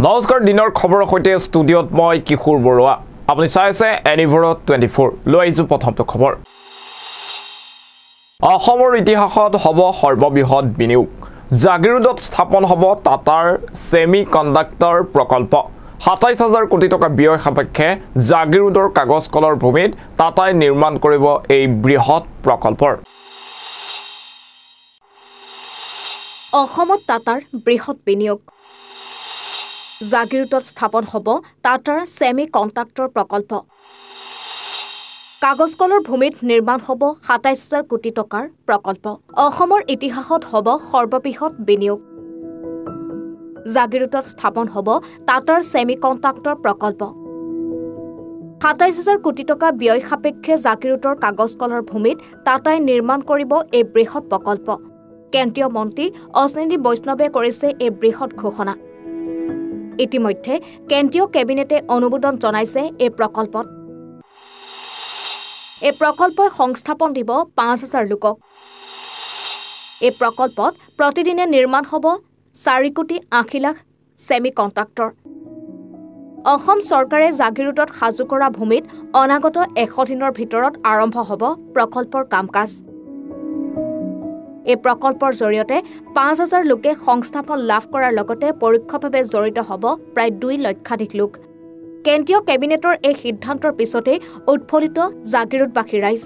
নমস্কাৰ দিনৰ খবৰৰ সৈতে ষ্টুডিঅ'ত মই কিশোৰ বৰুৱা আপুনি চাই আছে এনিভৰ 24 লৈ আহিছো প্ৰথমটো খবৰ অসমৰ ইতিহাসত হ'ব সৰ্ববৃহৎ বিনিয়োগ জাগিৰোডত স্থাপন হ'ব টাটাৰ সেমি কণ্ডাক্টৰ প্ৰকল্প ২৭,০০০ কোটি টকা ব্যয় সাপেক্ষে জাগিৰোডৰ কাগজ কলৰ ভূমিত টাটাই নিৰ্মাণ কৰিব এই বৃহৎ প্ৰকল্পৰ অসমত টাটাৰ বৃহৎ বিনিয়োগ জাগিৰোডত স্থাপন হ'ব টাটাৰ সেমি কণ্ডাক্টৰ প্ৰকল্প কাগজ কলৰ ভূমিত নিৰ্মাণ হ'ব ২৭,০০০ কোটি টকাৰ প্ৰকল্প অসমৰ ইতিহাসত হ'ব সৰ্ববৃহৎ বিনিয়োগ জাগিৰোডত স্থাপন হ'ব টাটাৰ সেমি কণ্ডাক্টৰ প্ৰকল্প ২৭,০০০ কোটি টকা ব্যয় সাপেক্ষে জাগিৰোডৰ কাগজ কলৰ ভূমিত টাটাই নিৰ্মাণ কৰিব এই বৃহৎ প্ৰকল্প কেন্দ্ৰীয় মন্ত্ৰী অশ্বিনী বৈষ্ণৱে কৰিছে এই বৃহৎ ঘোষণা ইতিমধ্যে কেন্দ্ৰীয় কেবিনেটে অনুমোদন জনাইছে এই প্ৰকল্পত এই প্ৰকল্পই সংস্থাপন দিব ৫,০০০ লোকক এই প্ৰকল্পত প্ৰতিদিনে নিৰ্মাণ হ'ব ৪,৮০,০০,০০০ সেমি কণ্ডাক্টৰ অসম চৰকাৰে জাগিৰোডত সাজু কৰা ভূমিত অনাগত ১০০ দিনৰ ভিতৰত আৰম্ভ হ'ব প্ৰকল্পৰ কাম-কাজ এই প্ৰকল্পৰ জৰিয়তে ৫,০০০ লোকে সংস্থাপন লাভ কৰাৰ লগতে পৰোক্ষভাৱে জড়িত হ'ব প্ৰায় ২ লক্ষাধিক লোক কেন্দ্ৰীয় কেবিনেটৰ এই সিদ্ধান্তৰ পিছতে উৎফুল্লিত জাগিৰোডবাসী ৰাইজ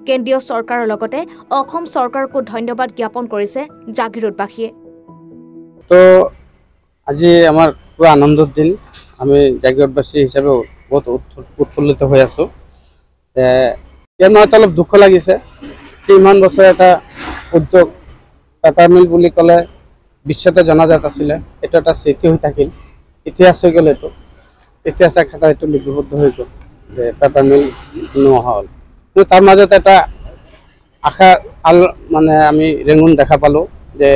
কেন্দ্ৰীয় চৰকাৰৰ লগতে অসম চৰকাৰকো ধন্যবাদ জ্ঞাপন কৰিছে জাগিৰোডবাসীয়ে তো আজি আমাৰ পুৰা আনন্দৰ দিন আমি জাগিৰোডবাসী হিচাপে বহুত উৎফুল্লিত হৈ আছো ইয়াৰ মাজত অলপ দুখ লাগিছে ইমান বছৰ এটা উদ্যোগ পেপাৰ মিল বুলি ক'লে বিশ্বতে জনাজাত আছিলে এইটো এটা স্মৃতি হৈ থাকিল ইতিহাস হৈ গ'ল এইটো ইতিহাসৰ খাতা এইটো লিপিবদ্ধ হৈ গ'ল যে পেপাৰ মিল নোহোৱা হ'ল কিন্তু তাৰ মাজত এটা আশা মানে আমি ৰেঙুন দেখা পালোঁ যে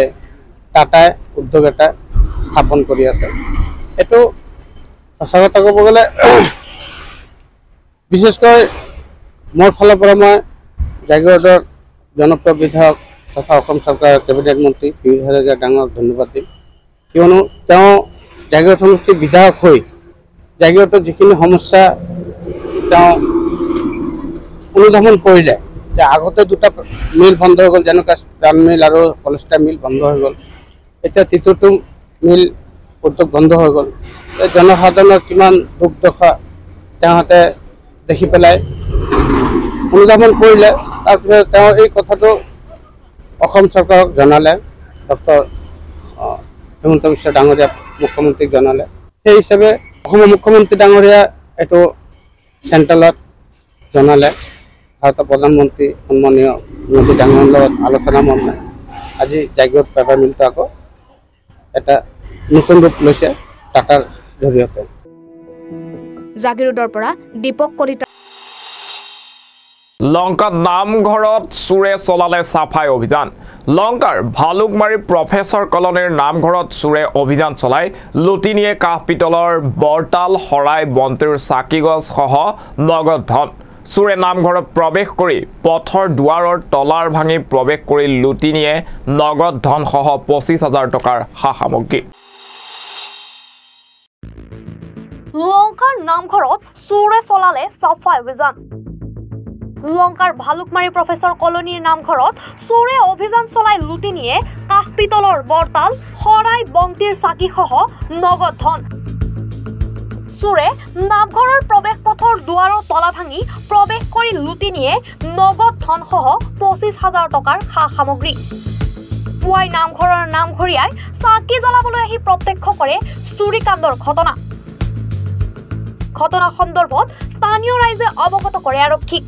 টাটাই উদ্যোগ এটা স্থাপন কৰি আছে এইটো সঁচা কথা ক'ব গ'লে বিশেষকৈ মোৰ ফালৰ পৰা মই জাগিৰোডৰ জনপ্ৰিয় বিধায়ক তথা অসম চৰকাৰৰ কেবিনেট মন্ত্ৰী পীয়ুষ হাজৰিকা ডাঙৰক ধন্যবাদ দিম কিয়নো তেওঁ জাগিৰোড সমষ্টিৰ বিধায়ক হৈ জাগিৰোডৰ যিখিনি সমস্যা তেওঁ অনুধাৱন কৰিলে যে আগতে দুটা মিল বন্ধ হৈ গ'ল যেনেকুৱা স্পান মিল আৰু পলিষ্টাৰ মিল বন্ধ হৈ গ'ল এতিয়া তৃতীয়টো মিল উদ্যোগ বন্ধ হৈ গ'ল জনসাধাৰণৰ কিমান দুখ দশা তেওঁহঁতে দেখি পেলাই অনুধাৱন কৰিলে তাৰপিছত তেওঁ এই কথাটো অসম চৰকাৰক জনালে ডক্টৰ হিমন্ত বিশ্ব ডাঙৰীয়া মুখ্যমন্ত্ৰীক জনালে সেই হিচাপে অসমৰ মুখ্যমন্ত্ৰী ডাঙৰীয়া এইটো চেণ্ট্ৰেলত জনালে ভাৰতৰ প্ৰধানমন্ত্ৰী সন্মানীয় মোদী ডাঙৰীয়াৰ লগত আলোচনা মৰ্মে আজি জাগিৰোড পেপাৰ মিলটো আকৌ এটা নতুন ৰূপ লৈছে টাটাৰ জৰিয়তে জাগিৰোডৰ পৰা দীপক কলিতা লংকাত নামঘৰত চুৰে চলালে চাফাই অভিযান লংকাৰ ভালুকমাৰী প্ৰফেচৰ কলনীৰ নামঘৰত চুৰে অভিযান চলাই লুটি নিয়ে কাঁহ পিতলৰ বৰতাল শৰাই বন্তিৰ চাকিগছ সহ নগদ ধন চুৰে নামঘৰত প্ৰৱেশ কৰি পথৰ দুৱাৰৰ তলাৰ ভাঙি প্ৰৱেশ কৰি লুটি নিয়ে নগদ ধন সহ ২৫,০০০ টকাৰ সা সামগ্ৰী লংকাৰ নামঘৰত চুৰে চলালে চাফাই অভিযান লংকাৰ ভালুকমাৰী প্ৰফেচৰ কলনীৰ নামঘৰত চুৰে অভিযান চলাই লুটি নিয়ে কাঁহ পিতলৰ বৰতাল শৰাই বন্তিৰ চাকিসহ নগদ ধন চুৰে নামঘৰৰ প্ৰৱেশ পথৰ দুৱাৰৰ তলা ভাঙি প্ৰৱেশ কৰি লুটি নিয়ে নগদ ধনসহ ২৫,০০০ টকাৰ সা সামগ্ৰী পুৱাই নামঘৰৰ নামঘৰীয়াই চাকি জ্বলাবলৈ আহি প্ৰত্যক্ষ কৰে চুৰিকাণ্ডৰ ঘটনা সন্দৰ্ভত স্থানীয় ৰাইজে অৱগত কৰে আৰক্ষীক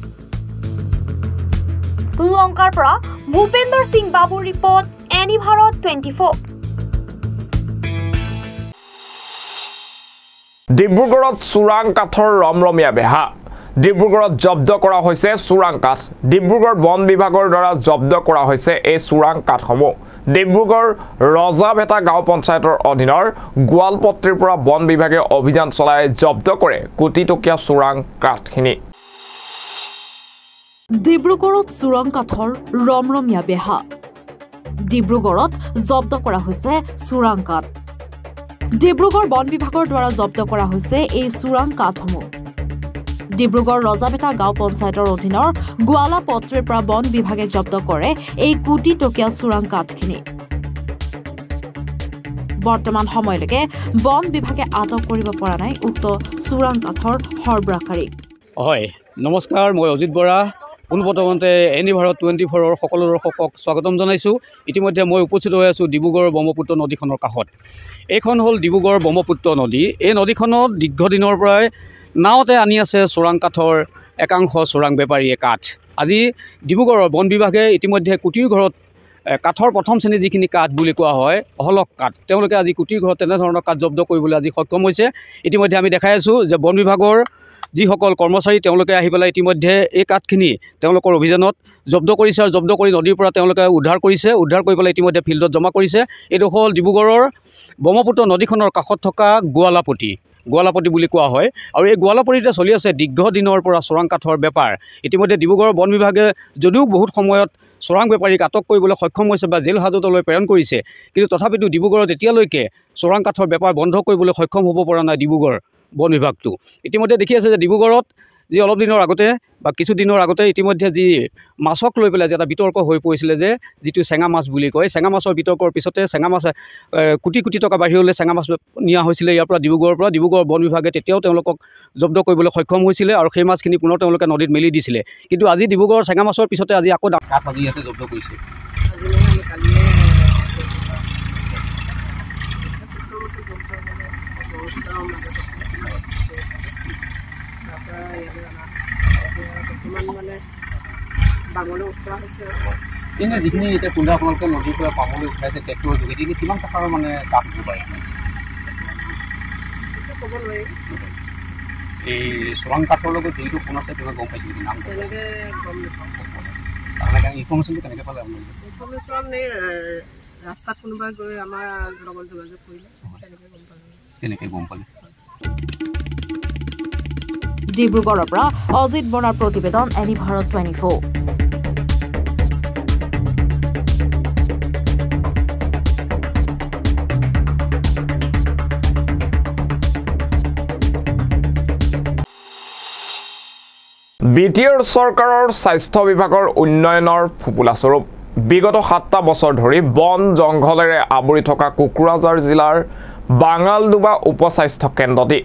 লংকাৰ পৰা ভূপেন্দ্ৰ সিং বাবুৰ ৰিপৰ্ট এনিভৰ 24 ডিব্ৰুগড়ত চোৰাং কাঠৰ ৰমৰমীয়া বেহা ডিব্ৰুগড়ত জব্দ কৰা হৈছে চোৰাং কাঠ ডিব্ৰুগড় বন বিভাগৰ দ্বাৰা জব্দ কৰা হৈছে এই চোৰাং কাঠসমূহ ডিব্ৰুগড় ৰজাভেটা গাঁও পঞ্চায়তৰ অধীনৰ গোৱালপত্ৰীৰ পৰা বন বিভাগে অভিযান চলাই জব্দ কৰে কোটি টকীয়া চোৰাং কাঠখিনি ডিব্ৰুগড়ত চোৰাং কাঠৰ ৰমৰমীয়া বেহা ডিব্ৰুগড়ত জব্দ কৰা হৈছে চোৰাং কাঠ ডিব্ৰুগড় বন বিভাগৰ দ্বাৰা জব্দ কৰা হৈছে এই চোৰাং কাঠসমূহ। ডিব্ৰুগড় ৰজাবেটা গাঁও পঞ্চায়তৰ অধীনৰ গোৱালা পত্ৰীৰ পৰা বন বিভাগে জব্দ কৰে এই কোটি টকীয়া চোৰাং কাঠখিনি। বৰ্তমান সময়লৈকে বন বিভাগে আটক কৰিব পৰা নাই উক্ত চোৰাং কাঠৰ সৰবৰাহকাৰীক। হয়, নমস্কাৰ, মই অজিত বৰা। পোনপ্ৰথমতে এনি ভাৰত 24ৰ সকলো দৰ্শকক স্বাগতম জনাইছোঁ। ইতিমধ্যে মই উপস্থিত হৈ আছোঁ ডিব্ৰুগড় ব্ৰহ্মপুত্ৰ নদীখনৰ কাষত। এইখন হ'ল ডিব্ৰুগড় ব্ৰহ্মপুত্ৰ নদী। এই নদীখনত দীৰ্ঘদিনৰ পৰাই নাওতে আনি আছে চোৰাং কাঠৰ একাংশ চোৰাং বেপাৰীয়ে কাঠ। আজি ডিব্ৰুগড়ৰ বন বিভাগে ইতিমধ্যে কুটিৰ ঘৰত কাঠৰ প্ৰথম শ্ৰেণীৰ যিখিনি কাঠ বুলি কোৱা হয় অহলক কাঠ, তেওঁলোকে আজি কুটিৰ ঘৰত তেনেধৰণৰ কাঠ জব্দ কৰিবলৈ আজি সক্ষম হৈছে। ইতিমধ্যে আমি দেখাই আছোঁ যে বন বিভাগৰ যিসকল কৰ্মচাৰী তেওঁলোকে আহি পেলাই ইতিমধ্যে এই কাঠখিনি তেওঁলোকৰ অভিযানত জব্দ কৰিছে আৰু জব্দ কৰি নদীৰ পৰা তেওঁলোকে উদ্ধাৰ কৰিছে। উদ্ধাৰ কৰি পেলাই ইতিমধ্যে ফিল্ডত জমা কৰিছে। এইটো হ'ল ডিব্ৰুগড়ৰ ব্ৰহ্মপুত্ৰ নদীখনৰ কাষত থকা গোৱালাপতি বুলি কোৱা হয়। আৰু এই গোৱালাপতিতে চলি আছে দীৰ্ঘদিনৰ পৰা চোৰাং কাঠৰ বেপাৰ। ইতিমধ্যে ডিব্ৰুগড়ৰ বন বিভাগে যদিও বহুত সময়ত চোৰাং বেপাৰীক আটক কৰিবলৈ সক্ষম হৈছে বা জেল হাজতলৈ প্ৰেৰণ কৰিছে, কিন্তু তথাপিতো ডিব্ৰুগড়ত এতিয়ালৈকে চোৰাং কাঠৰ বেপাৰ বন্ধ কৰিবলৈ সক্ষম হ'ব পৰা নাই ডিব্ৰুগড় বন বিভাগটো। ইতিমধ্যে দেখি আছে যে ডিব্ৰুগড়ত যি অলপ দিনৰ আগতে বা কিছুদিনৰ আগতে ইতিমধ্যে যি মাছক লৈ পেলাই যে এটা বিতৰ্ক হৈ পৰিছিলে, যে যিটো চেঙা মাছ বুলি কয়, চেঙা মাছৰ বিতৰ্কৰ পিছতে চেঙা মাছে কোটি কোটি টকা বাহিৰলৈ চেঙা মাছ নিয়া হৈছিলে ইয়াৰ পৰা ডিব্ৰুগড়ৰ পৰা। ডিব্ৰুগড় বন বিভাগে তেতিয়াও তেওঁলোকক জব্দ কৰিবলৈ সক্ষম হৈছিলে আৰু সেই মাছখিনি পুনৰ তেওঁলোকে নদীত মেলি দিছিলে। কিন্তু আজি ডিব্ৰুগড়ৰ চেঙা মাছৰ পিছতে আজি আকৌ কাঠ আজি ইয়াতে জব্দ কৰিছে। কিন্তু যিখিনি এতিয়া কুণ্ডা আপোনালোকে নদীৰ পৰা পাবলৈ উঠাইছে ট্ৰেক্টৰৰ যোগেদি, কিমান টকাৰ মানে কাঠ হ'ব পাৰে? ক'ব নোৱাৰি। এই চোৰাং কাঠৰ লগত যিটো কোন আছে তেনেকৈ গম পাইছে নেকি? নাম তেনেকৈ গম নাপাওঁ। ইনফৰ্মেশ্যনটো কেনেকৈ পালে আপোনালোকে? ইনফৰ্মেশ্যন এই ৰাস্তাত কোনোবাই গৈ আমাৰ লগত যোগাযোগ কৰিলে, তেনেকৈ গম পালে। ডিব্ৰুগড়ৰ পৰা অজিত বৰাৰ প্ৰতিবেদন, এনি ভাৰত 24। BTR চৰকাৰৰ স্বাস্থ্য বিভাগৰ উন্নয়নৰ ফুপুলাস্বৰূপ বিগত 7টা বছৰ ধৰি বন জংঘলেৰে আৱৰি থকা কোকৰাঝাৰ জিলাৰ বাঙালডোবা উপস্বাস্থ্য কেন্দ্ৰটি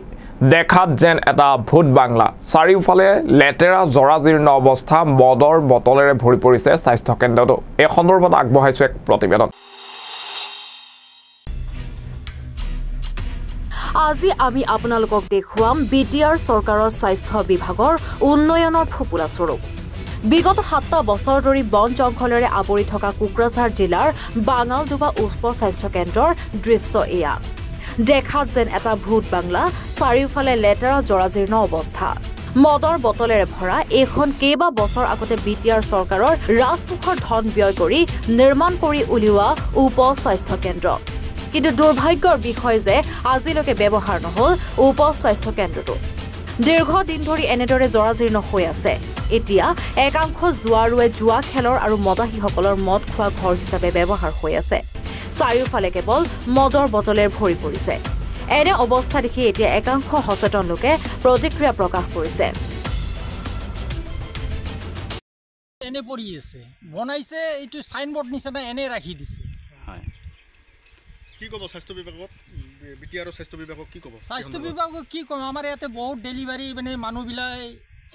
দেখাত যেন এটা ভূত বাংলা। চাৰিওফালে লেতেৰা জৰাজীৰ্ণ অৱস্থা, মদৰ বটলেৰে ভৰি পৰিছে স্বাস্থ্য কেন্দ্ৰটো। এই সন্দৰ্ভত আগবঢ়াইছোঁ এক প্ৰতিবেদন। আজি আমি আপোনালোকক দেখুৱাম BTR চৰকাৰৰ স্বাস্থ্য বিভাগৰ উন্নয়নৰ ফুপুলাস্বৰূপ। বিগত 7টা বছৰ ধৰি বন জংঘলেৰে আৱৰি থকা কোকৰাঝাৰ জিলাৰ বাঙালডোবা উপস্বাস্থ্য কেন্দ্ৰৰ দৃশ্য এয়া। দেখাত যেন এটা ভূত বাংলা, চাৰিওফালে লেতেৰা জৰাজীৰ্ণ অৱস্থা, মদৰ বটলেৰে ভৰা এইখন কেইবা বছৰ আগতে BTR চৰকাৰৰ ৰাজকোষৰ ধন ব্যয় কৰি নিৰ্মাণ কৰি উলিওৱা উপস্বাস্থ্য কেন্দ্ৰ। কিন্তু দুৰ্ভাগ্যৰ বিষয় যে আজিলৈকে ব্যৱহাৰ নহল উপস্বাস্থ্য কেন্দ্ৰটো। দীৰ্ঘদিন ধৰি এনেদৰে জৰাজীৰ্ণ হৈ আছে। এতিয়া একাংশ জুৱাৰুৱে জুৱা খেলৰ আৰু মদাহীসকলৰ মদ খোৱা ঘৰ হিচাপে ব্যৱহাৰ হৈ আছে। চাৰিওফালে কেৱল মদৰ বটলেৰে ভৰি পৰিছে। এনে অৱস্থা দেখি এতিয়া একাংশ সচেতন লোকে প্ৰতিক্ৰিয়া প্ৰকাশ কৰিছে। এনে পৰি আছে, বনাইছে এইটো সাইনবোৰ্ড নিচিনা এনে ৰাখি দিছে। কি ক'ব স্বাস্থ্য বিভাগত, BTR স্বাস্থ্য বিভাগক কি ক'ব? স্বাস্থ্য বিভাগক কি ক'ম, আমাৰ ইয়াতে বহুত ডেলিভাৰী মানে মানুহবিলাক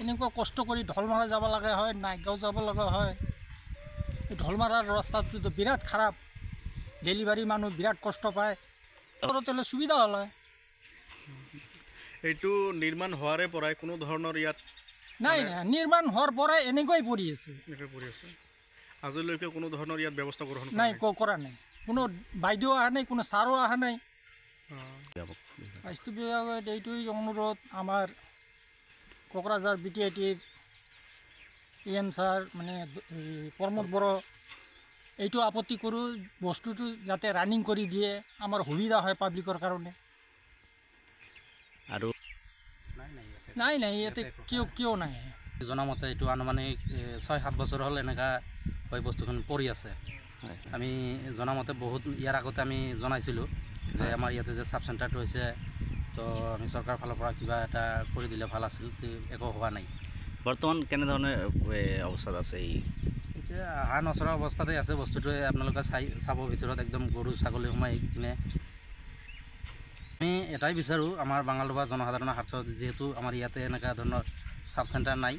এনেকুৱা কষ্ট কৰি ঢলমাৰা যাব লগা হয়, নাইগাঁও যাব লগা হয়। ঢলমাৰাৰ ৰাস্তাটো বিৰাট খাৰাপ, ডেলিভাৰী মানুহ বিৰাট কষ্ট পায়। তেলে সুবিধা হ'ল হয়। এইটো নিৰ্মাণ হোৱাৰে পৰাই কোনো ধৰণৰ ইয়াত নাই, নিৰ্মাণ হোৱাৰ পৰাই এনেকৈ পৰি আছে। আজিলৈকে কোনো ধৰণৰ ইয়াত ব্যৱস্থা গ্ৰহণ নাই, কৰা নাই। কোনো বাইদেউ অহা নাই, কোনো ছাৰো অহা নাই। স্বাস্থ্য বিভাগত এইটোৱেই অনুৰোধ, আমাৰ কোকৰাঝাৰ BTITৰ EM ছাৰ মানে প্ৰমোদ বড়ো, এইটো আপত্তি কৰোঁ, বস্তুটো যাতে ৰানিং কৰি দিয়ে, আমাৰ সুবিধা হয় পাব্লিকৰ কাৰণে। আৰু নাই ইয়াতে কিয় নাই? জনামতে এইটো আনুমানিক 6-7 বছৰ হ'ল এনেকুৱা হয় বস্তুখন পৰি আছে। আমি জনামতে বহুত ইয়াৰ আগতে আমি জনাইছিলোঁ যে আমাৰ ইয়াতে যে সাব চেণ্টাৰটো হৈছে তো আমি চৰকাৰৰ ফালৰ পৰা কিবা এটা কৰি দিলে ভাল আছিল একো হোৱা নাই বৰ্তমান কেনেধৰণে অৱস্থাত আছে এই এতিয়া অহা নচৰা অৱস্থাতে আছে বস্তুটোৱে আপোনালোকে চাব ভিতৰত একদম গৰু ছাগলী সোমাই কিনে আমি এটাই বিচাৰোঁ আমাৰ বাঙালদবা জনসাধাৰণৰ স্বাৰ্থত যিহেতু আমাৰ ইয়াতে এনেকুৱা ধৰণৰ সাব চেণ্টাৰ নাই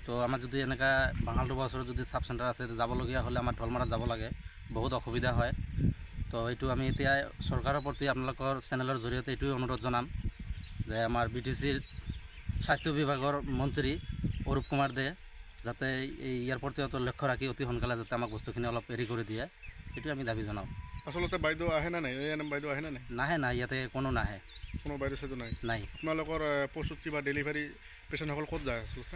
তো আমাৰ যদি এনেকুৱা বাঙালদবা ওচৰত যদি সাব চেণ্টাৰ আছে যাবলগীয়া হ'লে আমাৰ ঢলমাৰাত যাব লাগে বহুত অসুবিধা হয় তো এইটো আমি এতিয়া চৰকাৰৰ প্ৰতি আপোনালোকৰ চেনেলৰ জৰিয়তে এইটোৱে অনুৰোধ জনাম যে আমাৰ BTCৰ স্বাস্থ্য বিভাগৰ মন্ত্ৰী অৰূপ কুমাৰ দে যাতে ইয়াৰ প্ৰতি লক্ষ্য ৰাখি অতি সোনকালে যাতে আমাক বস্তুখিনি অলপ এৰি কৰি দিয়ে এইটো আমি দাবী জনাওঁ আচলতে বাইদেউ আহে না নাই বাইদেউ আহে না নাই নাহে ইয়াতে কোনো নাহে কোনো বাইদেউ চাইদেউ নাই আপোনালোকৰ প্ৰসূতি বা ডেলিভাৰী পেচেণ্টসকল ক'ত যায় আচলতে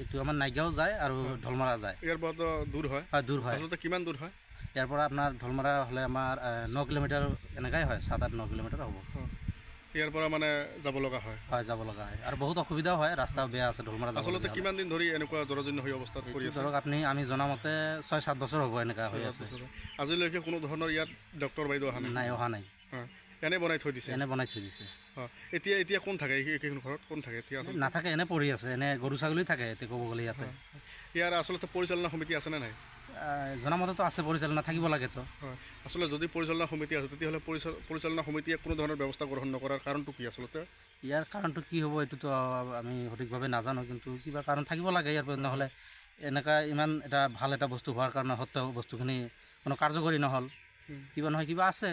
এইটো আমাৰ নাইগাঁও যায় আৰু ঢলমাৰা যায় ইয়াৰ পৰা দূৰ হয় দূৰ হয় আচলতে কিমান দূৰ হয় ইয়াৰ পৰা আপোনাৰ ঢলমাৰা হ'লে আমাৰ 9 কিলোমিটাৰ এনেকাই হয় 7-8-9 কিলোমিটাৰ হ'ব ইয়াৰ পৰা মানে যাব লগা হয় যাব লগা হয় আৰু বহুত অসুবিধাও হয় ৰাস্তাও বেয়া আছে ঢলমাৰা আচলতে কিমান দিন ধৰি এনেকুৱা জৰাজীৰ্ণ হৈ অৱস্থাত পৰি আছে ধৰক আমি জনামতে 6-7 বছৰ হ'ব এনেকুৱা হৈ আছে আজিলৈকে কোনো ধৰণৰ ইয়াত ডক্টৰ বাইদেউ অহা নাই এনে বনাই থৈ দিছে এতিয়া কোন থাকে এইখন ঘৰত কোন থাকে এতিয়া নাথাকে এনে পৰি আছে এনে গৰু ছাগলী থাকে এতিয়া ক'ব গ'লে ইয়াতে ইয়াৰ আচলতে পৰিচালনা সমিতি আছেনে নাই জনামতেতো আছে পৰিচালনা থাকিব লাগেতো আচলতে যদি পৰিচালনা সমিতি আছে তেতিয়াহ'লে পৰিচালনা সমিতিয়ে কোনো ধৰণৰ ব্যৱস্থা গ্ৰহণ নকৰাৰ কাৰণটো কি আচলতে ইয়াৰ কাৰণটো কি হ'ব এইটোতো আমি সঠিকভাৱে নাজানো কিন্তু কিবা কাৰণ থাকিব লাগে ইয়াৰ পৰা নহ'লে এনেকুৱা ইমান এটা ভাল এটা বস্তু হোৱাৰ কাৰণে সত্ত্বেও বস্তুখিনি কোনো কাৰ্যকৰী নহ'ল কিবা নহয় কিবা আছে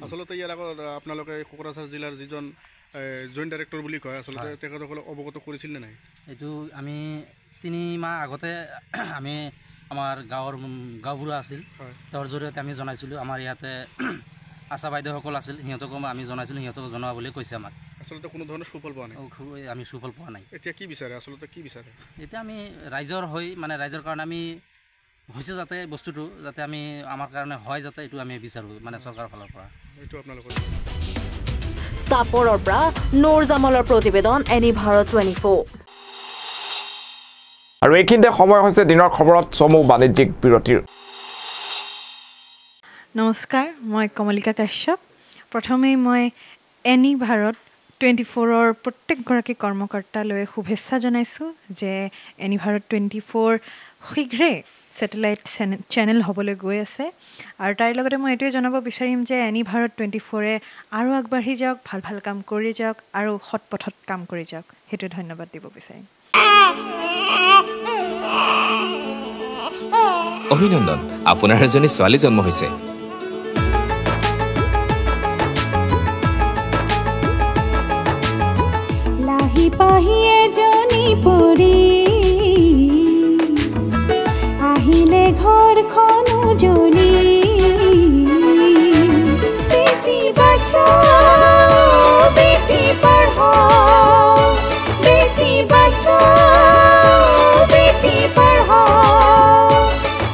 আচলতে ইয়াৰ আগত আপোনালোকে কোকৰাঝাৰ জিলাৰ যিজন জইণ্ট ডাইৰেক্টৰ বুলি কয় আচলতে তেখেতসকলক অৱগত কৰিছিল নে নাই এইটো আমি 3 মাহ আগতে আমি আমাৰ গাঁওবুঢ়া আছিল তেওঁৰ জৰিয়তে আমি জনাইছিলোঁ আমাৰ ইয়াতে আশা বাইদেউসকল আছিল সিহঁতকো আমি জনাইছিলোঁ সিহঁতক জনোৱা বুলি কৈছে আমাক আচলতে কোনো ধৰণৰ সুফল পোৱা নাই আমি সুফল পোৱা নাই এতিয়া কি বিচাৰে আচলতে কি বিচাৰে এতিয়া আমি ৰাইজৰ ৰাইজৰ কাৰণে আমি হৈছে যাতে বস্তুটো যাতে আমি আমাৰ কাৰণে হয় যাতে এইটো আমি বিচাৰোঁ মানে চৰকাৰৰ ফালৰ পৰা এইটো আপোনালোকৰ চাপৰৰ পৰা নুৰ জামালৰ প্ৰতিবেদন এনি ভাৰত 24 আৰু এইখিনিতে সময় হৈছে দিনৰ খবৰত চমু বাণিজ্যিক বিৰতিৰ নমস্কাৰ মই কমলিকা কাশ্যপ প্ৰথমেই মই এনি ভাৰত 24ৰ প্ৰত্যেকগৰাকী কৰ্মকৰ্তালৈ শুভেচ্ছা জনাইছোঁ যে এনি ভাৰত 24 শীঘ্ৰে ছেটেলাইট চেনেল হ'বলৈ গৈ আছে আৰু তাৰ লগতে মই এইটোৱে জনাব বিচাৰিম যে এনি ভাৰত 24ৰে আৰু আগবাঢ়ি যাওক ভাল কাম কৰি যাওক আৰু সৎ পথত কাম কৰি যাওক সেইটো ধন্যবাদ দিব বিচাৰিম অভিনন্দন আপোনাৰ এজনী ছোৱালী জন্ম হৈছে লাহি পাহি এজনী পৰি আহিলে ঘৰখন উজলি বেটি বচাও বেটি পঢ়াও বেটি বচাও বেটি পঢ়াও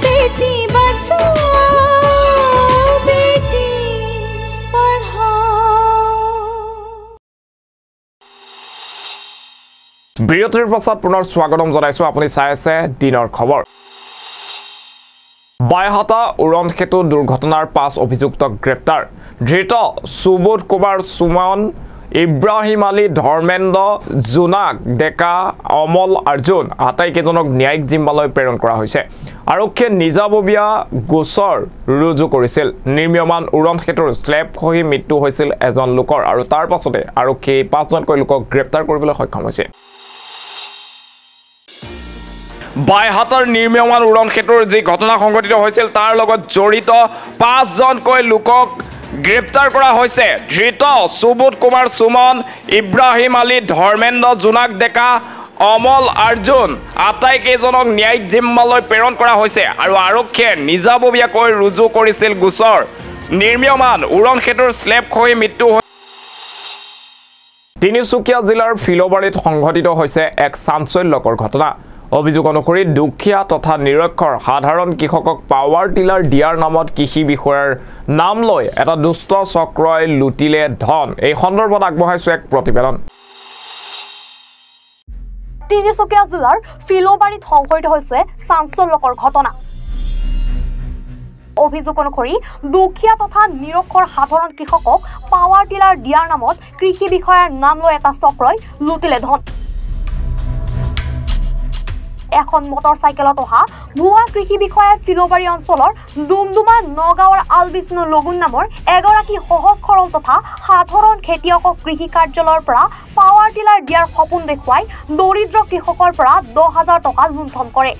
বেটি বচাও বেটি পঢ়াও বিৰতিৰ পাছত পুনৰ স্বাগতম জনাইছোঁ আপুনি চাই আছে দিনৰ খবৰ বাইহাটা উৰণ সেতু দুৰ্ঘটনাৰ 5 অভিযুক্তক গ্ৰেপ্তাৰ ধৃত সুবোধ কুমাৰ সুমন ইব্ৰাহিম আলী ধৰ্মেন্দ্ৰ জোনাক ডেকা অমল অৰ্জুন আটাইকেইজনক ন্যায়িক জিম্মালৈ প্ৰেৰণ কৰা হৈছে আৰক্ষীয়ে নিজাববীয়া গোচৰ ৰুজু কৰিছিল নিৰ্মীয়মান উৰণ সেতুৰ স্লেব খহি মৃত্যু হৈছিল এজন লোকৰ আৰু তাৰ পাছতে আৰক্ষীয়ে 5জনকৈ লোকক গ্ৰেপ্তাৰ কৰিবলৈ সক্ষম হৈছে বাইহাটাৰ নিৰ্মীয়মান উৰণ সেতুৰ যি ঘটনা সংঘটিত হৈছিল তাৰ লগত জড়িত 5জনকৈ লোকক গ্ৰেপ্তাৰ কৰা হৈছে ধৃত সুবোধ কুমাৰ সুমন ইব্ৰাহিম আলী ধৰ্মেন্দ্ৰ জোনাক ডেকা অমল অৰ্জুন আটাইকেইজনক ন্যায়িক জিম্মালৈ প্ৰেৰণ কৰা হৈছে আৰু আৰক্ষীয়ে নিজাববীয়াকৈ ৰুজু কৰিছিল গোচৰ নিৰ্মীয়মান উৰণ সেতুৰ স্লেব খহি মৃত্যু তিনিচুকীয়া জিলাৰ ফিলবাৰীত সংঘটিত হৈছে এক চাঞ্চল্যকৰ ঘটনা অভিযোগ অনুসৰি দুখীয়া তথা নিৰক্ষৰ সাধাৰণ কৃষকক পাৱাৰ টিলাৰ দিয়াৰ নামত কৃষি বিষয়াৰ নাম লৈ এটা দুষ্ট চক্ৰই লুটিলে ধন এই সন্দৰ্ভত আগবঢ়াইছো এক প্ৰতিবেদন তিনিচুকীয়া জিলাৰ ফিলবাৰীত সংঘটিত হৈছে চাঞ্চল্যকৰ ঘটনা অভিযোগ অনুসৰি দুখীয়া তথা নিৰক্ষৰ সাধাৰণ কৃষকক পাৱাৰ টিলাৰ দিয়াৰ নামত কৃষি বিষয়াৰ নাম লৈ এটা চক্ৰই লুটিলে ধন। এখন মটৰচাইকেলত অহা ভুৱা কৃষি বিষয়াই ফিলোবাৰী অঞ্চলৰ ডুমডুমাৰ নগাঁৱৰ আলবিষ্ণু লগুন নামৰ এগৰাকী সহজ সৰল তথা সাধাৰণ খেতিয়কক কৃষি কাৰ্যালয়ৰ পৰা পাৱাৰ টিলাৰ দিয়াৰ সপোন দেখুৱাই দৰিদ্ৰ কৃষকৰ পৰা 10,000 টকা লুণ্ঠন কৰে।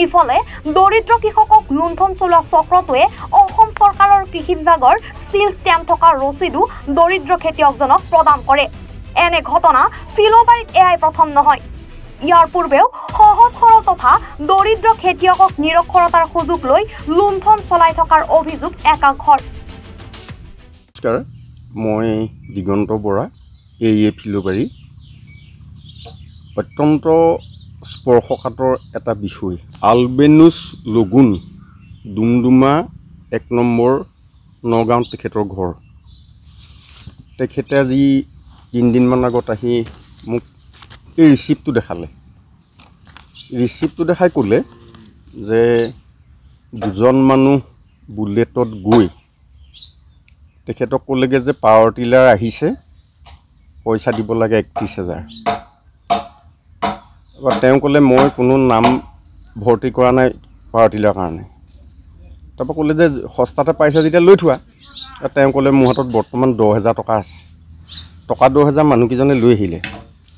ইফালে দৰিদ্ৰ কৃষকক লুণ্ঠন চলোৱা চক্ৰটোৱে অসম চৰকাৰৰ কৃষি বিভাগৰ ষ্টীল ষ্টেম্প থকা ৰচিদো দৰিদ্ৰ খেতিয়কজনক প্ৰদান কৰে। এনে ঘটনা ফিলোবাৰীত এয়াই প্ৰথম নহয়। ইয়াৰ পূৰ্বেও সহজ সৰল তথা দৰিদ্ৰ খেতিয়কক নিৰক্ষৰতাৰ সুযোগ লৈ লুণ্ঠন চলাই থকাৰ অভিযোগ একাংশৰ। নমস্কাৰ, মই দিগন্ত বৰা, ফিলোবাৰী। অত্যন্ত স্পৰ্শকাতৰ এটা বিষয়। আলবেনুছ লগুন, ডুমডুমা 1 নম্বৰ নগাঁও তেখেতৰ ঘৰ। তেখেতে আজি 3 দিনমান আগত আহি মোক এই ৰিচিপ্টটো দেখালে। ৰিচিপ্টটো দেখাই ক'লে যে 2জন মানুহ বুলেটত গৈ তেখেতক ক'লেগৈ যে পাৱাৰ টিলাৰ আহিছে, পইচা দিব লাগে 31,000। এবাৰ তেওঁ ক'লে মই কোনো নাম ভৰ্তি কৰা নাই পাৱাৰ টিলাৰ কাৰণে। তাৰপৰা ক'লে যে সস্তাতে পাইছে যেতিয়া লৈ থোৱা। তেওঁ ক'লে মোৰ হাতত বৰ্তমান 10,000 টকা আছে। টকা 10,000 মানুহকেইজনে লৈ আহিলে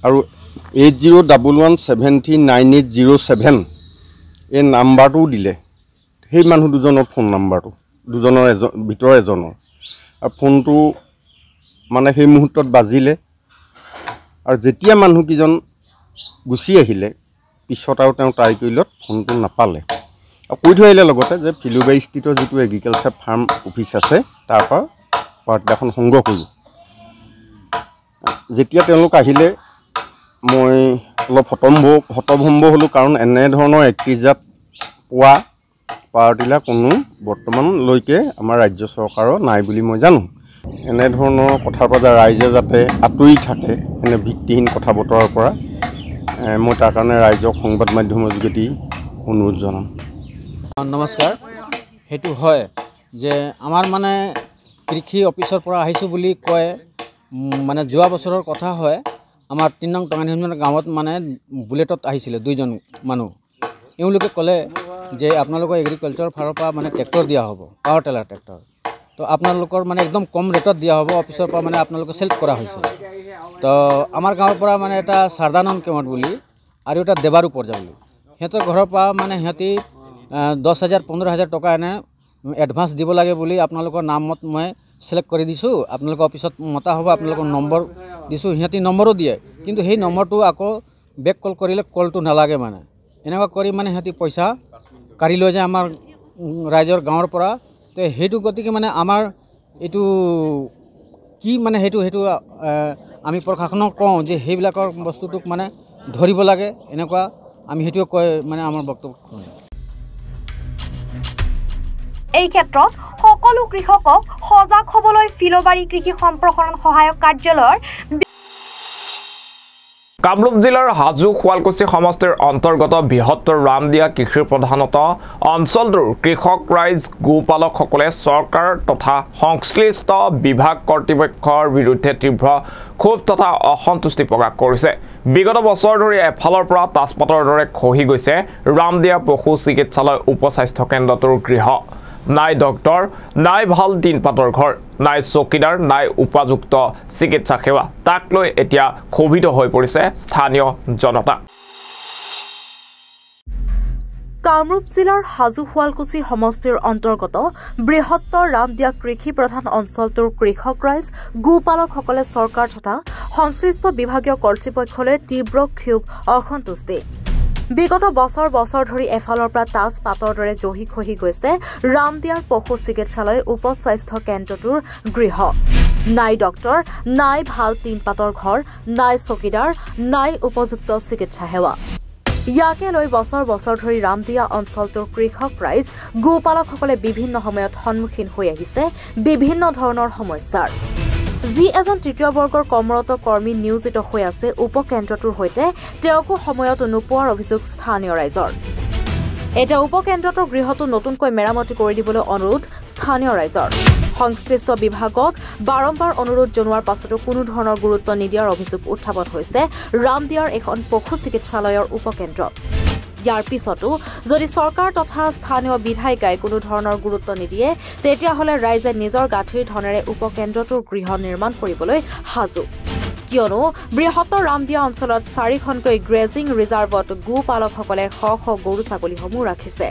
আৰু 8011709807 এই নাম্বাৰটোও দিলে। সেই মানুহ দুজনৰ ফোন নাম্বাৰটো, দুজনৰ ভিতৰৰ এজনৰ। আৰু ফোনটো মানে সেই মুহূৰ্তত বাজিলে আৰু যেতিয়া মানুহকেইজন গুচি আহিলে পিছত আৰু তেওঁ ট্ৰাই কৰিলত ফোনটো নাপালে। আৰু কৈ থৈ আহিলে লগতে যে ফিলোবাৰী স্থিত যিটো এগ্ৰিকালচাৰ ফাৰ্ম অফিচ আছে তাৰ পৰা পাৱাৰ টিলাৰখন সংগ্ৰহ কৰোঁ। যেতিয়া তেওঁলোক আহিলে মই অলপ হতভম্ব হ'লোঁ, কাৰণ এনেধৰণৰ 31,000 পোৱা পাৱাৰ টিলাৰ কোনো বৰ্তমানলৈকে আমাৰ ৰাজ্য চৰকাৰৰ নাই বুলি মই জানো। এনেধৰণৰ কথাৰ পৰা ৰাইজে যাতে আঁতৰি থাকে, এনে ভিত্তিহীন কথা বতৰাৰ পৰা মই তাৰ কাৰণে ৰাইজক সংবাদ মাধ্যমৰ যোগেদি অনুৰোধ জনাম। নমস্কাৰ। সেইটো হয় যে আমাৰ মানে কৃষি অফিচৰ পৰা আহিছোঁ বুলি কয়। মানে যোৱা বছৰৰ কথা হয়, আমাৰ 3 নং টঙানীহীন গাঁৱত মানে বুলেটত আহিছিলে 2জন মানুহ। এওঁলোকে ক'লে যে আপোনালোকৰ এগ্ৰিকালচাৰৰ ফালৰ পৰা মানে ট্ৰেক্টৰ দিয়া হ'ব, পাৱাৰ টিলাৰ ট্ৰেক্টৰ। তো আপোনালোকৰ মানে একদম কম ৰেটত দিয়া হ'ব, অফিচৰ পৰা মানে আপোনালোকে চেলেক্ট কৰা হৈছে। তো আমাৰ গাঁৱৰ পৰা মানে এটা সাৰদানন্দ কেমত বুলি আৰু এটা দেৱাৰু পৰ্যা বুলি, সিহঁতৰ ঘৰৰ পৰা মানে সিহঁতি 10,000-15,000 টকা এনে এডভান্স দিব লাগে বুলি আপোনালোকৰ নামত মই সিলেক্ট কৰি দিছোঁ। আপোনালোকৰ অফিচত মতা হ'ব, আপোনালোকৰ নম্বৰ দিছোঁ। সিহঁতি নম্বৰো দিয়ে, কিন্তু সেই নম্বৰটো আকৌ বেক কল কৰিলে কলটো নালাগে। মানে এনেকুৱা কৰি মানে সিহঁতি পইচা কাঢ়ি লৈ যায় আমাৰ ৰাইজৰ গাঁৱৰ পৰা। তো সেইটো গতিকে মানে আমাৰ এইটো কি মানে সেইটো আমি প্ৰশাসনক কওঁ যে সেইবিলাকৰ বস্তুটোক মানে ধৰিব লাগে। এনেকুৱা আমি সেইটোৱে কয় মানে আমাৰ বক্তব্য। এই ক্ষেত্ৰত সকলো কৃষকক সজাগ হ'বলৈ ফিলোবাৰী কৃষি সম্প্ৰসাৰণ সহায়ক কাৰ্যালয়ৰ কামৰূপ জিলাৰ হাজো শুৱালকুছি সমষ্টিৰ অন্তৰ্গত বৃহত্তৰ ৰামদিয়া কৃষিৰ প্ৰধানত অঞ্চলটোৰ কৃষক ৰাইজ গোপালকসকলে চৰকাৰ তথা সংশ্লিষ্ট বিভাগ কৰ্তৃপক্ষৰ বিৰুদ্ধে তীব্ৰ ক্ষোভ তথা অসন্তুষ্টি প্ৰকাশ কৰিছে। বিগত বছৰ ধৰি এফালৰ পৰা তাজপাতৰ দৰে খহি গৈছে ৰামদিয়া পশু চিকিৎসালয় উপস্বাস্থ্য কেন্দ্ৰটোৰ গৃহ। নাই ডক্টৰ, নাই ভাল টিনপাতৰ ঘৰ, নাই চকীদাৰ, নাই উপযুক্ত চিকিৎসা সেৱা। তাক লৈ এতিয়া ক্ষোভিত হৈ পৰিছে স্থানীয় জনতা। কামৰূপ জিলাৰ হাজো শুৱালকুছি সমষ্টিৰ অন্তৰ্গত বৃহত্তৰ ৰামদিয়া কৃষি প্ৰধান অঞ্চলটোৰ কৃষক ৰাইজ গোপালকসকলে চৰকাৰ তথা সংশ্লিষ্ট বিভাগীয় কৰ্তৃপক্ষলৈ তীব্ৰ ক্ষোভ অসন্তুষ্টি। বিগত বছৰ ধৰি এফালৰ পৰা তাজ পাতৰ দৰে জহি খহি গৈছে ৰামদিয়াৰ পশু চিকিৎসালয় উপস্বাস্থ্য কেন্দ্ৰটোৰ গৃহ। নাই ডক্টৰ, নাই ভাল টিনপাতৰ ঘৰ, নাই চকীদাৰ, নাই উপযুক্ত চিকিৎসা সেৱা। ইয়াকে লৈ বছৰ ধৰি ৰামদিয়া অঞ্চলটোৰ কৃষক ৰাইজ গোপালকসকলে বিভিন্ন সময়ত সন্মুখীন হৈ আহিছে বিভিন্ন ধৰণৰ সমস্যাৰ। যি এজন তৃতীয় বৰ্গৰ কৰ্মৰত কৰ্মী নিয়োজিত হৈ আছে উপকেন্দ্ৰটোৰ সৈতে, তেওঁকো সময়ত নোপোৱাৰ অভিযোগ স্থানীয় ৰাইজৰ। এতিয়া উপকেন্দ্ৰটোৰ গৃহটো নতুনকৈ মেৰামতি কৰি দিবলৈ অনুৰোধ স্থানীয় ৰাইজৰ সংশ্লিষ্ট বিভাগক বাৰম্বাৰ অনুৰোধ জনোৱাৰ পাছতো কোনো ধৰণৰ গুৰুত্ব নিদিয়াৰ অভিযোগ উত্থাপন হৈছে ৰামদিয়াৰ এখন পশু চিকিৎসালয়ৰ উপকেন্দ্ৰত ইয়াৰ পিছতো যদি চৰকাৰ তথা স্থানীয় বিধায়িকাই কোনো ধৰণৰ গুৰুত্ব নিদিয়ে তেতিয়াহ'লে ৰাইজে নিজৰ গাঁঠিৰ ধনেৰে উপকেন্দ্ৰটোৰ গৃহ নিৰ্মাণ কৰিবলৈ সাজু কিয়নো বৃহত্তৰ ৰামদিয়া অঞ্চলত 4খনকৈ গ্ৰেজিং ৰিজাৰ্ভত গোপালকসকলে শ গৰু ছাগলীসমূহ ৰাখিছে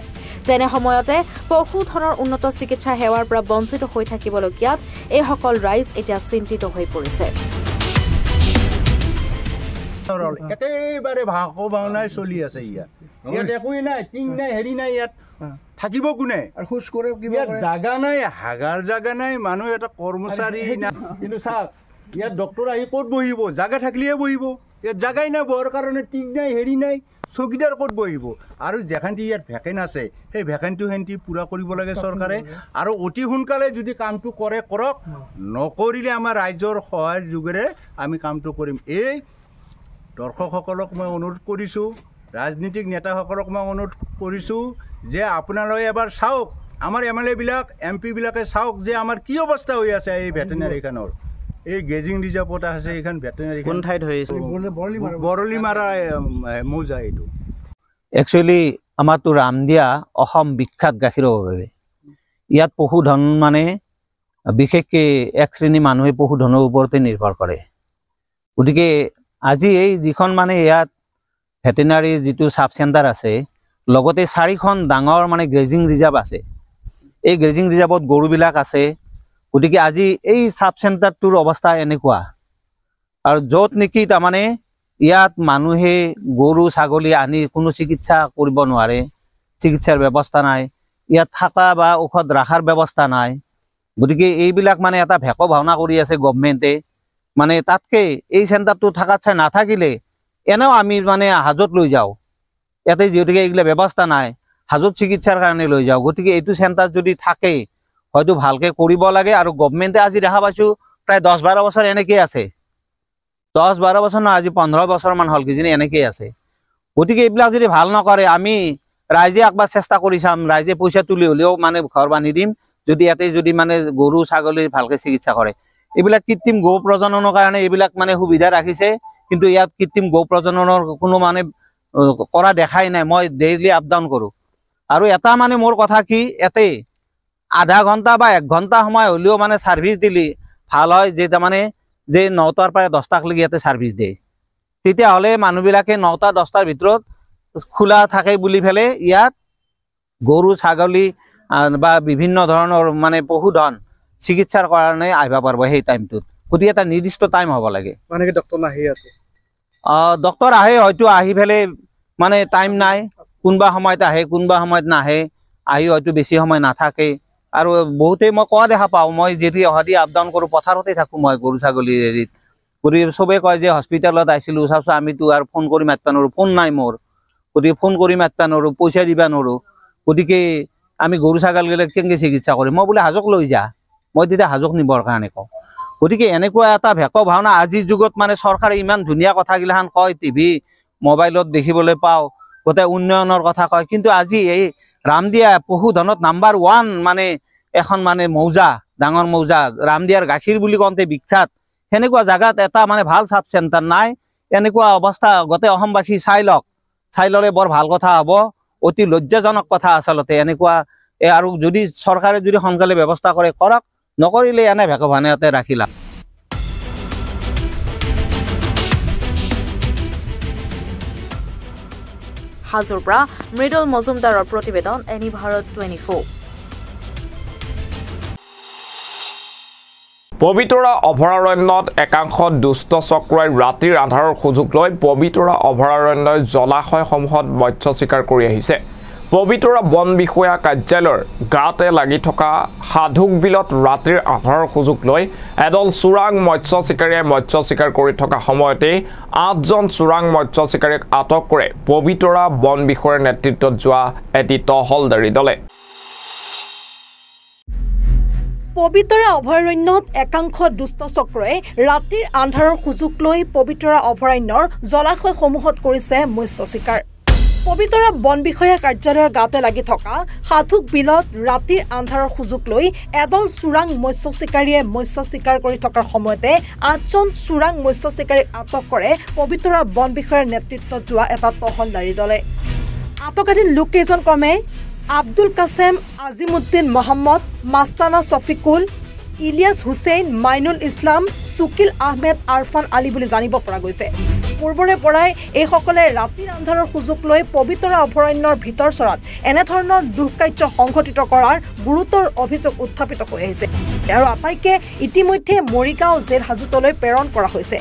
তেনে সময়তে পশুধনৰ উন্নত চিকিৎসা সেৱাৰ পৰা বঞ্চিত হৈ থাকিবলগীয়াত এইসকল ৰাইজ এতিয়া চিন্তিত হৈ পৰিছে একেবাৰে ভাকো ভাওনাই চলি আছে ইয়াত একোৱেই নাই টিং নাই হেৰি নাই ইয়াত থাকিব কোনে খোজ কৰে জাগা নাই হাগাৰ জাগা নাই মানুহ এটা কৰ্মচাৰী নাই কিন্তু চাওক ইয়াত ডক্টৰ আহি ক'ত বহিব জাগা থাকিলেহে বহিব ইয়াত জাগাই নাই বহাৰ কাৰণে টিং নাই হেৰি নাই চকীদাৰ ক'ত বহিব আৰু যেখানটি ইয়াত ভেকেণ্ট আছে সেই ভেকেণ্টটো সেহেঁতি পূৰা কৰিব লাগে চৰকাৰে আৰু অতি সোনকালে যদি কামটো কৰে কৰক নকৰিলে আমাৰ ৰাইজৰ সহায়ৰ যোগেৰে আমি কামটো কৰিম এই দৰ্শকসকলক মই অনুৰোধ কৰিছোঁ ৰাজনীতিক নেতাসকলক মই অনুৰোধ কৰিছোঁ যে আপোনালোকে এবাৰ চাওক আমাৰ MLA বিলাক MP বিলাকে চাওক যে আমাৰ কি অৱস্থা হৈ আছে এই ভেটেনাৰীখনৰ এই গেজিং ৰিজাৰ্ভত আছে এইখন ভেটেনাৰী কোন ঠাইত হৈ আছে বৰলিমাৰা মৌজা এইটো একচুৱেলি আমাৰতো ৰামদিয়া অসম বিখ্যাত গাখীৰৰ বাবে ইয়াত পশুধন মানে বিশেষকৈ এক শ্ৰেণী মানুহে পশুধনৰ ওপৰতে নিৰ্ভৰ কৰে গতিকে আজি এই যিখন মানে ইয়াত ভেটেনাৰী যিটো সাব চেণ্টাৰ আছে লগতে 4খন ডাঙৰ মানে গ্ৰেজিং ৰিজাৰ্ভ আছে এই গ্ৰেজিং ৰিজাৰ্ভত গৰুবিলাক আছে গতিকে আজি এই সাব চেণ্টাৰটোৰ অৱস্থা এনেকুৱা আৰু য'ত নেকি তাৰমানে ইয়াত মানুহে গৰু ছাগলী আনি কোনো চিকিৎসা কৰিব নোৱাৰে চিকিৎসাৰ ব্যৱস্থা নাই ইয়াত থকা বা ঔষধ ৰখাৰ ব্যৱস্থা নাই গতিকে এইবিলাক মানে এটা ভেকো ভাওনা কৰি আছে গভৰ্ণমেণ্টে মানে তাতকে এই চেণ্টাৰটো থাকাত চাই নাথাকিলে এনেও আমি মানে হাজত লৈ যাওঁ ইয়াতে যিহেতুকে এইগিলা ব্যৱস্থা নাই হাজত চিকিৎসাৰ কাৰণে লৈ যাওঁ গতিকে এইটো চেণ্টাৰ যদি থাকে হয়তো ভালকে কৰিব লাগে আৰু গভৰ্ণমেণ্টে আজি দেখা পাইছোঁ প্ৰায় 10-12 বছৰ এনেকেই আছে 10-12 বছৰ নহয় আজি 15 বছৰমান হ'ল কিজানি এনেকেই আছে গতিকে এইবিলাক যদি ভাল নকৰে আমি ৰাইজে একবাৰ চেষ্টা কৰি চাম ৰাইজে পইচা তুলি হ'লেও মানে ঘৰ বান্ধি দিম যদি ইয়াতে যদি মানে গৰু ছাগলী ভালকে চিকিৎসা কৰে এইবিলাক কৃত্ৰিম গো প্ৰজননৰ কাৰণে এইবিলাক মানে সুবিধা ৰাখিছে কিন্তু ইয়াত কৃত্ৰিম গো প্ৰজননৰ কোনো মানে কৰা দেখাই নাই মই ডেইলি আপ ডাউন কৰোঁ আৰু এটা মানে মোৰ কথা কি ইয়াতে আধা ঘণ্টা বা 1 ঘণ্টা সময় হ'লেও মানে সাৰ্ভিস দিলি ভাল হয় যে তাৰমানে যে 9টাৰ পৰা 10টাক লাগি ইয়াতে সাৰ্ভিস দিয়ে তেতিয়াহ'লে মানুহবিলাকে 9টা 10টাৰ ভিতৰত খোলা থাকে বুলি ফেলে ইয়াত গৰু ছাগলী বা বিভিন্ন ধৰণৰ মানে পশুধন চিকিৎসাৰ কাৰণে আহিব পাৰিব সেই টাইমটোত গতিকে এটা নিৰ্দিষ্ট টাইম হ'ব লাগে মানে কি ডক্টৰ নাহি আছে ডক্টৰ আহে হয়তো আহি ফেলে মানে টাইম নাই কোনবা সময়ত আহে কোনবা সময়ত নাহে আহি হয়তো বেছি সময় নাথাকে আৰু বহুতে মই কোৱা দেখা পাওঁ মই যদি অহাদি আপ ডাউন কৰোঁ পথাৰতে থাকোঁ মই গৰু ছাগলী হেৰিত গতিকে চবে কয় যে হস্পিটেলত আহিছিলোঁ চাওঁচোন আমিতো আৰু ফোন কৰি মাতিব নোৱাৰোঁ ফোন নাই মোৰ গতিকে ফোন কৰি মাতিব নোৱাৰোঁ পইচা দিব নোৱাৰোঁ গতিকে আমি গৰু ছাগলীবিলাক কেনেকৈ চিকিৎসা কৰিম মই বোলে হাজক লৈ যা মই তেতিয়া হাজক নিবৰ কাৰণে কওঁ গতিকে এনেকুৱা এটা ভেকো ভাওনা আজিৰ যুগত মানে চৰকাৰে ইমান ধুনীয়া কথাগিলাখান কয় টিভি মোবাইলত দেখিবলৈ পাওঁ গোটেই উন্নয়নৰ কথা কয় কিন্তু আজি এই ৰামদিয়া পশুধনত নাম্বাৰ 1 মানে এখন মানে মৌজা ডাঙৰ মৌজা ৰামদিয়াৰ গাখীৰ বুলি কওঁতে বিখ্যাত সেনেকুৱা জাগাত এটা মানে ভাল সাব চেণ্টাৰ নাই এনেকুৱা অৱস্থা গোটেই অসমবাসী চাই ল'লে বৰ ভাল কথা হ'ব অতি লজ্জাজনক কথা আচলতে এনেকুৱা আৰু যদি চৰকাৰে যদি সোনকালে ব্যৱস্থা কৰে কৰক নকৰিলে এনে ভেকো ভাওনাতে ৰাখিলা হাজোৰ পৰা মৃদুল মজুমদাৰৰ প্ৰতিবেদন এনি ভাৰত 24 পবিতৰা অভয়াৰণ্যত একাংশ দুষ্ট চক্ৰই ৰাতিৰ আন্ধাৰৰ সুযোগ লৈ পবিতৰা অভয়াৰণ্যৰ জলাশয়সমূহত মৎস্য চিকাৰ কৰি আহিছে পবিতৰা বন বিষয়া কাৰ্যালয়ৰ গাতে লাগি থকা সাধুক বিলত ৰাতিৰ আন্ধাৰৰ সুযোগ লৈ এডল চোৰাং মৎস্য চিকাৰীয়ে মৎস্য চিকাৰ কৰি থকা সময়তে 8জন চোৰাং মৎস্য চিকাৰীক আটক কৰে পবিতৰা বন বিষয়াৰ নেতৃত্বত যোৱা এটি টহলদাৰী দলে পবিতৰা অভয়াৰণ্যত একাংশ দুষ্ট চক্ৰই ৰাতিৰ আন্ধাৰৰ সুযোগ লৈ পবিতৰা অভয়াৰণ্যৰ জলাশয়সমূহত কৰিছে মৎস্য চিকাৰ পবিতৰা বন বিষয়া কাৰ্যালয়ৰ গাতে লাগি থকা সাধুক বিলত ৰাতিৰ আন্ধাৰৰ সুযোগ লৈ এদল চোৰাং মৎস্য চিকাৰীয়ে মৎস্য চিকাৰ কৰি থকাৰ সময়তে 8জন চোৰাং মৎস্য চিকাৰীক আটক কৰে পবিতৰা বন বিষয়াৰ নেতৃত্বত যোৱা এটা তহলদাৰী দলে। আটকাধীন লোককেইজন ক্ৰমে আব্দুল কাছেম, আজিমুদ্দিন মহম্মদ, মাস্তানা শফিকুল, ইলিয়াছ হুছেইন, মাইনুল ইছলাম, সুকিল আহমেদ, আৰফান আলী বুলি জানিব পৰা গৈছে। পূৰ্বৰে পৰাই এইসকলে ৰাতিৰ আন্ধাৰৰ সুযোগ লৈ পবিতৰা অভয়াৰণ্যৰ ভিতৰ চৰাত এনেধৰণৰ দুষ্কাৰ্য সংঘটিত কৰাৰ গুৰুতৰ অভিযোগ উত্থাপিত হৈ আহিছে আৰু আটাইকে ইতিমধ্যে মৰিগাঁও জেল হাজতলৈ প্ৰেৰণ কৰা হৈছে।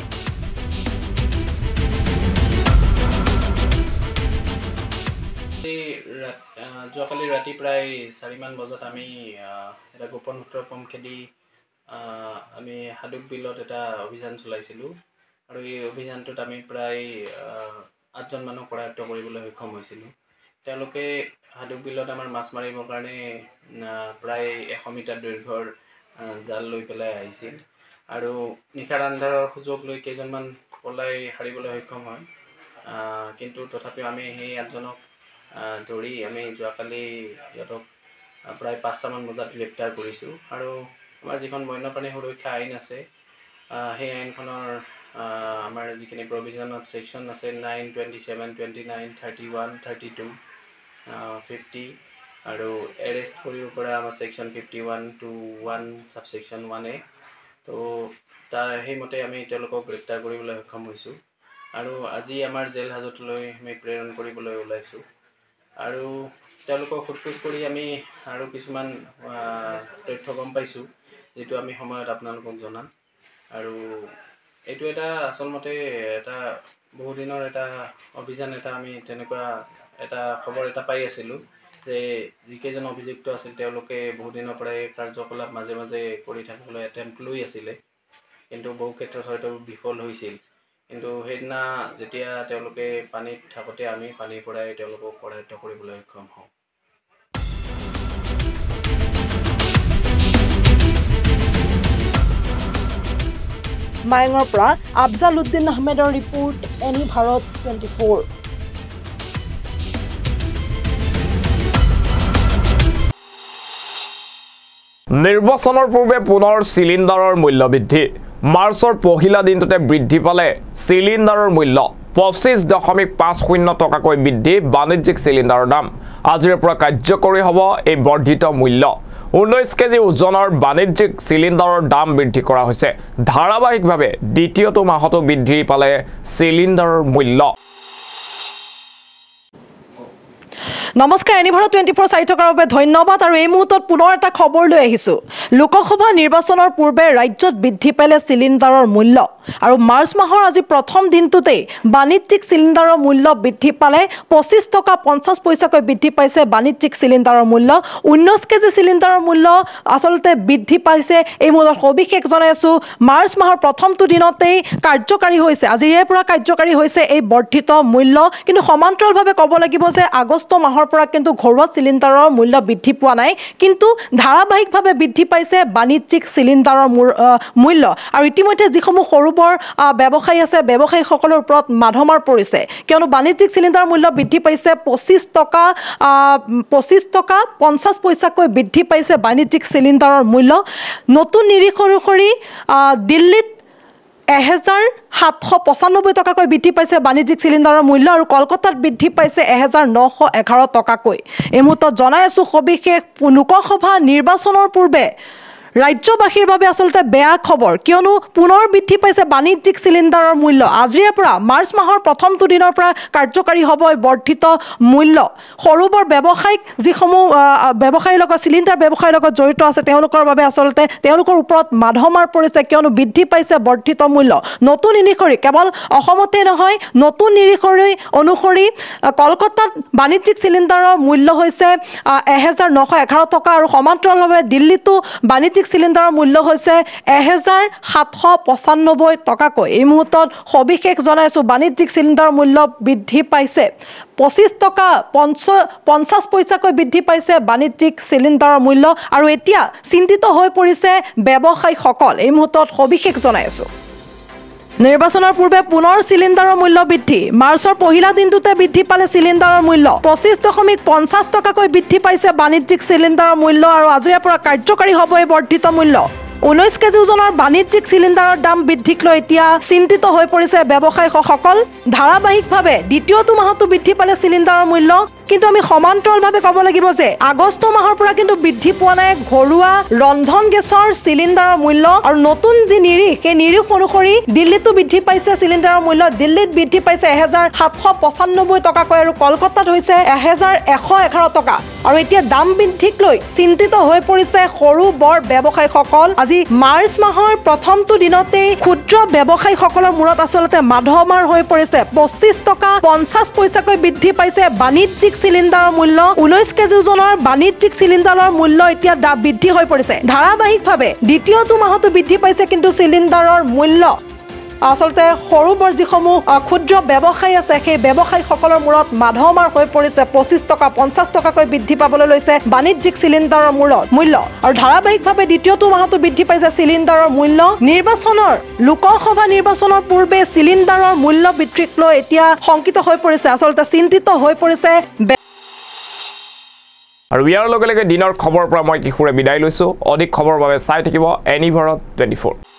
যোৱাকালি ৰাতি প্ৰায় 4মান বজাত আমি এটা গোপন সূত্ৰৰ পমখেদি আমি হাদুক বিলত এটা অভিযান চলাইছিলোঁ আৰু এই অভিযানটোত আমি প্ৰায় 8জন মানুহ কৰায়ত্ব কৰিবলৈ সক্ষম হৈছিলোঁ। তেওঁলোকে হাদুক বিলত আমাৰ মাছ মাৰিবৰ কাৰণে প্ৰায় 100 মিটাৰ দৈৰ্ঘ্যৰ জাল লৈ পেলাই আহিছিল আৰু নিশাৰ আন্ধাৰৰ সুযোগ লৈ কেইজনমান পলাই সাৰিবলৈ সক্ষম হয়, কিন্তু তথাপিও আমি সেই 8জনক ধৰি আমি যোৱাকালি সিহঁতক প্ৰায় 5টামান বজাত গ্ৰেপ্তাৰ কৰিছোঁ আৰু আমাৰ যিখন বন্যপ্ৰাণী সুৰক্ষা আইন আছে সেই আইনখনৰ আমাৰ যিখিনি প্ৰভিজন অফ ছেকশ্যন আছে 9, 27, 29, 31, 32, 50 আৰু এৰেষ্ট কৰিব পৰা আমাৰ ছেকশ্যন 51 to 1 ছাবছেকশ্যন 1A। তো তাৰ সেইমতে আমি তেওঁলোকক গ্ৰেপ্তাৰ কৰিবলৈ সক্ষম হৈছোঁ আৰু আজি আমাৰ জেল হাজতলৈ আমি প্ৰেৰণ কৰিবলৈ ওলাইছোঁ আৰু তেওঁলোকক সোধপোছ কৰি আমি আৰু কিছুমান তথ্য গম পাইছোঁ যিটো আমি সময়ত আপোনালোকক জনাম। আৰু এইটো এটা আচলমতে এটা বহুদিনৰ এটা অভিযান, এটা আমি তেনেকুৱা এটা খবৰ এটা পাই আছিলোঁ যে যিকেইজন অভিযুক্ত আছিল তেওঁলোকে বহুদিনৰ পৰাই কাৰ্যকলাপ মাজে মাজে কৰি থাকিবলৈ এটেম্প্ট লৈ আছিলে, কিন্তু বহু ক্ষেত্ৰত হয়তো বিফল হৈছিল। কিন্তু সেইদিনা যেতিয়া তেওঁলোকে পানীত থাকোঁতে আমি পানীৰ পৰাই তেওঁলোকক কৰায়ত্ব কৰিবলৈ সক্ষম হওঁ। মায়ঙৰ পৰা আফজাল উদ্দিন আহমেদৰ ৰিপৰ্ট, এনি ভাৰত 24। নিৰ্বাচনৰ পূৰ্বে পুনৰ চিলিণ্ডাৰৰ মূল্য বৃদ্ধি। মাৰ্চৰ পহিলা দিনটোতে বৃদ্ধি পালে চিলিণ্ডাৰৰ মূল্য। 25.50 টকাকৈ বৃদ্ধি বাণিজ্যিক চিলিণ্ডাৰৰ দাম। আজিৰ পৰা কাৰ্যকৰী হ'ব এই বৰ্ধিত মূল্য। 19 কেজি ওজনৰ বাণিজ্যিক চিলিণ্ডাৰৰ দাম বৃদ্ধি কৰা হৈছে। ধাৰাবাহিকভাৱে দ্বিতীয়টো মাহতো বৃদ্ধি পালে চিলিণ্ডাৰৰ মূল্য। নমস্কাৰ, এনি ভাৰত 24 চাই থকাৰ বাবে ধন্যবাদ। আৰু এই মুহূৰ্তত পুনৰ এটা খবৰ লৈ আহিছোঁ। লোকসভা নিৰ্বাচনৰ পূৰ্বে ৰাজ্যত বৃদ্ধি পালে চিলিণ্ডাৰৰ মূল্য আৰু মাৰ্চ মাহৰ আজি প্ৰথম দিনটোতেই বাণিজ্যিক চিলিণ্ডাৰৰ মূল্য বৃদ্ধি পালে 25 টকা 50 পইচাকৈ বৃদ্ধি পাইছে বাণিজ্যিক চিলিণ্ডাৰৰ মূল্য। 19 কেজি চিলিণ্ডাৰৰ মূল্য আচলতে বৃদ্ধি পাইছে। এই মুহূৰ্তত সবিশেষ জনাই আছোঁ। মাৰ্চ মাহৰ প্ৰথমটো দিনতেই কাৰ্যকাৰী হৈছে, আজিৰে পৰা কাৰ্যকাৰী হৈছে এই বৰ্ধিত মূল্য। কিন্তু সমান্তৰালভাৱে ক'ব লাগিব যে আগষ্ট মাহৰ পৰা কিন্তু ঘৰুৱা চিলিণ্ডাৰৰ মূল্য বৃদ্ধি পোৱা নাই, কিন্তু ধাৰাবাহিকভাৱে বৃদ্ধি পাইছে বাণিজ্যিক চিলিণ্ডাৰৰ মূল্য। আৰু ইতিমধ্যে যিসমূহ সৰু বৰ ব্যৱসায়ী আছে, ব্যৱসায়ীসকলৰ ওপৰত মাধমাৰ পৰিছে, কিয়নো বাণিজ্যিক চিলিণ্ডাৰৰ মূল্য বৃদ্ধি পাইছে 25 টকা 50 পইচাকৈ বৃদ্ধি পাইছে বাণিজ্যিক চিলিণ্ডাৰৰ মূল্য। নতুন নিৰিখ অনুসৰি দিল্লীত 1795 টকাকৈ বৃদ্ধি পাইছে বাণিজ্যিক চিলিণ্ডাৰৰ মূল্য আৰু কলকাতাত বৃদ্ধি পাইছে 1911 টকাকৈ। এই মুহূৰ্তত জনাই আছোঁ সবিশেষ লোকসভা নিৰ্বাচনৰ পূৰ্বে ৰাজ্যবাসীৰ বাবে আচলতে বেয়া খবৰ, কিয়নো পুনৰ বৃদ্ধি পাইছে বাণিজ্যিক চিলিণ্ডাৰৰ মূল্য। আজিৰে পৰা মাৰ্চ মাহৰ প্ৰথমটো দিনৰ পৰা কাৰ্যকাৰী হ'ব এই বৰ্ধিত মূল্য। সৰু বৰ ব্যৱসায়িক যিসমূহ ব্যৱসায়ীৰ লগত চিলিণ্ডাৰ ব্যৱসায়ীৰ লগত জড়িত আছে তেওঁলোকৰ বাবে আচলতে তেওঁলোকৰ ওপৰত মাধমাৰ পৰিছে, কিয়নো বৃদ্ধি পাইছে বৰ্ধিত মূল্য। নতুন নিৰিখৰি কেৱল অসমতে নহয়, নতুন নিৰিখৰি অনুসৰি কলকাতাত বাণিজ্যিক চিলিণ্ডাৰৰ মূল্য হৈছে 1911 টকা আৰু সমান্তৰালভাৱে দিল্লীতো বাণিজ্যিক চিলিণ্ডাৰৰ মূল্য হৈছে 1795 টকাকৈ। এই মুহূৰ্তত সবিশেষ জনাইছোঁ বাণিজ্যিক চিলিণ্ডাৰৰ মূল্য বৃদ্ধি পাইছে 25 টকা 50 পইচাকৈ বৃদ্ধি পাইছে বাণিজ্যিক চিলিণ্ডাৰৰ মূল্য। আৰু এতিয়া চিন্তিত হৈ পৰিছে ব্যৱসায়ীসকল। এই মুহূৰ্তত সবিশেষ জনাই আছোঁ। নিৰ্বাচনৰ পূৰ্বে পুনৰ চিলিণ্ডাৰৰ মূল্য বৃদ্ধি মাৰ্চৰ পহিলা দিনটোতে বৃদ্ধি পালে চিলিণ্ডাৰৰ মূল্য 25.50 টকাকৈ বৃদ্ধি পাইছে বাণিজ্যিক চিলিণ্ডাৰৰ মূল্য আৰু আজিৰ পৰা কাৰ্যকাৰী হ'ব এই বৰ্ধিত মূল্য 19 কেজি ওজনৰ বাণিজ্যিক চিলিণ্ডাৰৰ দাম বৃদ্ধিক লৈ এতিয়া চিন্তিত হৈ পৰিছে ব্যৱসায়ীসকল ধাৰাবাহিকভাৱে দ্বিতীয়টো মাহতো বৃদ্ধি পালে চিলিণ্ডাৰৰ মূল্য কিন্তু আমি সমান্তৰালভাৱে ক'ব লাগিব যে আগষ্ট মাহৰ পৰা কিন্তু বৃদ্ধি পোৱা নাই ঘৰুৱা ৰন্ধন গেছৰ চিলিণ্ডাৰৰ মূল্য আৰু নতুন যি নিৰিখ সেই নিৰিখ অনুসৰি দিল্লীতো বৃদ্ধি পাইছে চিলিণ্ডাৰৰ মূল্য দিল্লীত বৃদ্ধি পাইছে 1795 টকাকৈ আৰু কলকাতাত হৈছে 1111 টকা আৰু এতিয়া দাম বৃদ্ধিক লৈ চিন্তিত হৈ পৰিছে সৰু বৰ ব্যৱসায়ীসকল আজি মাৰ্চ মাহৰ প্ৰথমটো দিনতে ক্ষুদ্ৰ ব্যৱসায়ীসকলৰ মূৰত আচলতে মাধমাৰ হৈ পৰিছে 25 টকা 50 পইচাকৈ বৃদ্ধি পাইছে বাণিজ্যিক চিলিণ্ডাৰৰ মূল্য 19 কেজি ওজনৰ বাণিজ্যিক চিলিণ্ডাৰৰ মূল্য এতিয়া বৃদ্ধি হৈ পৰিছে ধাৰাবাহিকভাৱে দ্বিতীয়টো মাহতো বৃদ্ধি পাইছে কিন্তু চিলিণ্ডাৰৰ মূল্য আসলতে সৰু বৰ যিসমূহ ক্ষুদ্ৰ ব্যৱসায়ী আছে সেই ব্যৱসায়ীসকলৰ মূৰত মাধমাৰ হৈ পৰিছে 25 টকা 50 টকাকৈ বৃদ্ধি পাবলৈ লৈছে বাণিজ্যিক চিলিণ্ডাৰৰ মূল্য আৰু ধাৰাবাহিকভাৱে দ্বিতীয়টো মাহতো বৃদ্ধি পাইছে চিলিণ্ডাৰৰ মূল্য নিৰ্বাচনৰ লোকসভা নিৰ্বাচনৰ পূৰ্বে চিলিণ্ডাৰৰ মূল্য বৃদ্ধিক লৈ এতিয়া শংকিত হৈ পৰিছে আসলতে চিন্তিত হৈ পৰিছে আৰু ইয়াৰ লগে লগে দিনৰ খবৰৰ পৰা মই কিশোৰে বিদায় লৈছো অধিক খবৰৰ বাবে চাই থাকিব এনি ভাৰত 24